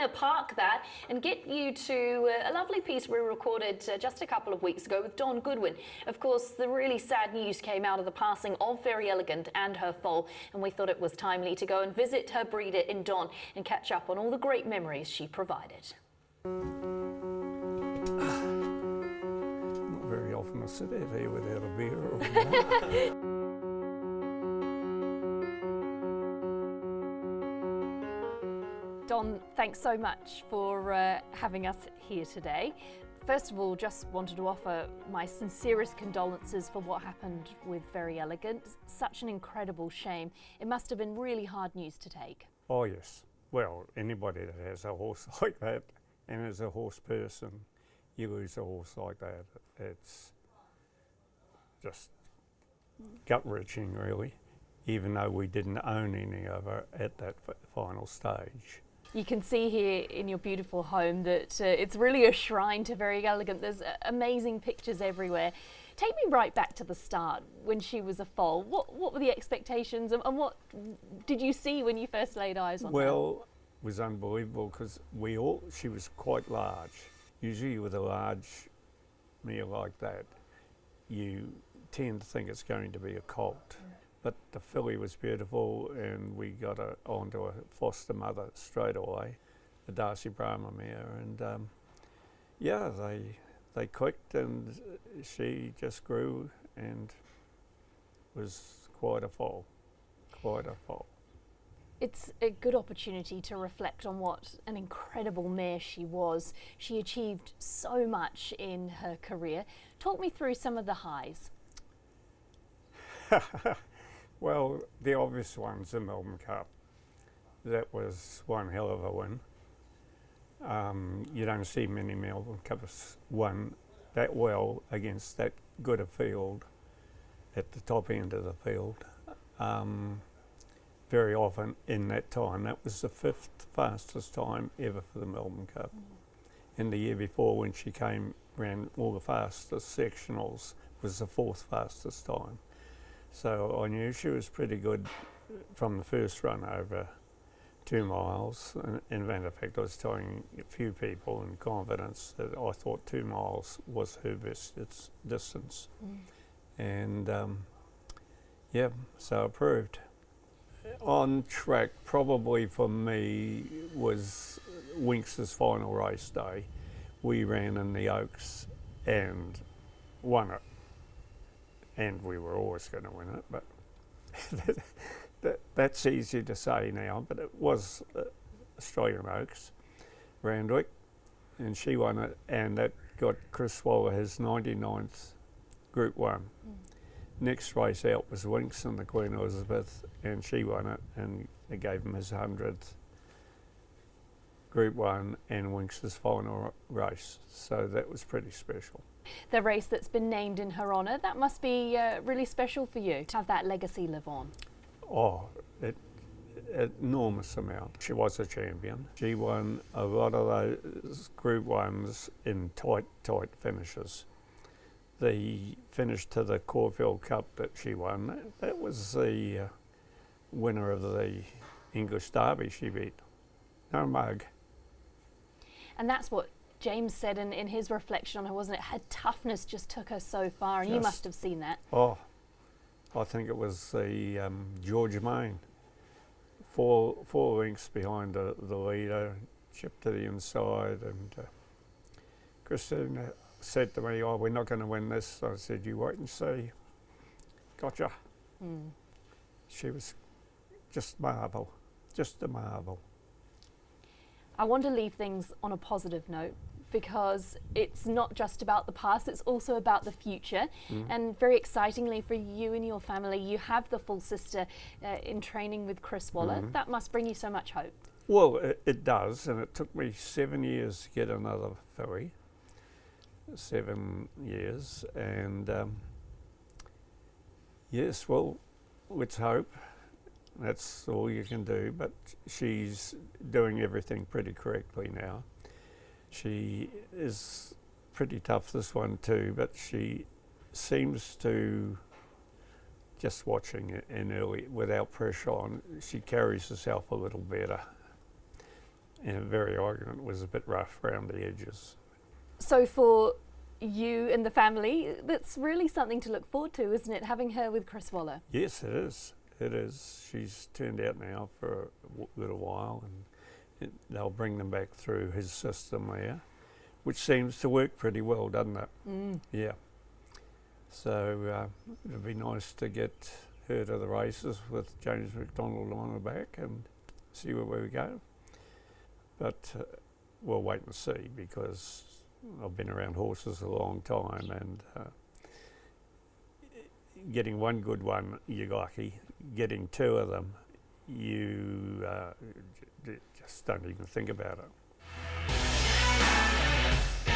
to park that and get you to a lovely piece we recorded just a couple of weeks ago with Don Goodwin. Of course, the really sad news came out of the passing of Verry Elleegant and her foal, and we thought it was timely to go and visit her breeder in Don and catch up on all the great memories she provided. Not very often I sit out here without a beer or Don, thanks so much for having us here today. First of all, just wanted to offer my sincerest condolences for what happened with Verry Elleegant. Such an incredible shame. It must have been really hard news to take. Oh yes, well, anybody that has a horse like that and is a horse person, you lose a horse like that, it's just gut-wrenching really, even though we didn't own any of her at that final stage. You can see here in your beautiful home that it's really a shrine to Verry Elleegant. There's amazing pictures everywhere. Take me right back to the start when she was a foal. What were the expectations and what did you see when you first laid eyes on her? Well, it was unbelievable because she was quite large. Usually with a large mare like that, you tend to think it's going to be a colt. But the filly was beautiful, and we got her onto a foster mother straight away, the Darcy Brahma mare, and yeah, they clicked, and she just grew and was quite a foal, quite a foal. It's a good opportunity to reflect on what an incredible mare she was. She achieved so much in her career. Talk me through some of the highs. Well, the obvious one's the Melbourne Cup. That was one hell of a win. You don't see many Melbourne Cups won that well against that good a field at the top end of the field. Very often in that time, that was the 5th fastest time ever for the Melbourne Cup. And the year before, when she ran all the fastest sectionals, was the 4th fastest time. So I knew she was pretty good from the first run over 2 miles. And in matter of fact, I was telling a few people in confidence that I thought 2 miles was her best distance. And yeah, so approved. On track, probably for me, was Winx's final race day. We ran in the Oaks and won it. And we were always going to win it, but that's easy to say now, but it was Australian Oaks, Randwick, and she won it, and that got Chris Waller his 99th Group 1. Next race out was Winx and the Queen Elizabeth, and she won it, and it gave him his 100th Group 1 and Winx's final race, so that was pretty special. The race that's been named in her honour, that must be really special for you to have that legacy live on. Oh, enormous amount. She was a champion. She won a lot of those Group 1s in tight finishes. The finish to the Caulfield Cup that she won, that was the winner of the English Derby she beat. No mug. And that's what James said in his reflection on her, wasn't it? Her toughness just took her so far, and you must have seen that. Oh, I think it was the George Main. Four lengths behind the leader, chipped to the inside, and Christina said to me, "Oh, we're not going to win this." I said, "You wait and see." Gotcha. She was just marvel, just a marvel. I want to leave things on a positive note, because it's not just about the past, it's also about the future. And very excitingly for you and your family, you have the full sister in training with Chris Waller. That must bring you so much hope. Well, it does, and it took me 7 years to get another filly. 7 years, and yes, well, let's hope. That's all you can do, but she's doing everything pretty correctly now. She is pretty tough, this one too, but she seems to, just watching it in early, without pressure on, she carries herself a little better. and Verry Elleegant was a bit rough around the edges. So for you and the family, that's really something to look forward to, isn't it? Having her with Chris Waller. Yes, it is. It is. She's turned out now for a little while, and they'll bring them back through his system there, which seems to work pretty well, doesn't it? Yeah. So it'd be nice to get her to the races with James McDonald on her back and see where we go. But we'll wait and see, because I've been around horses a long time, and getting one good one, you're lucky. Getting two of them, you just don't even think about it.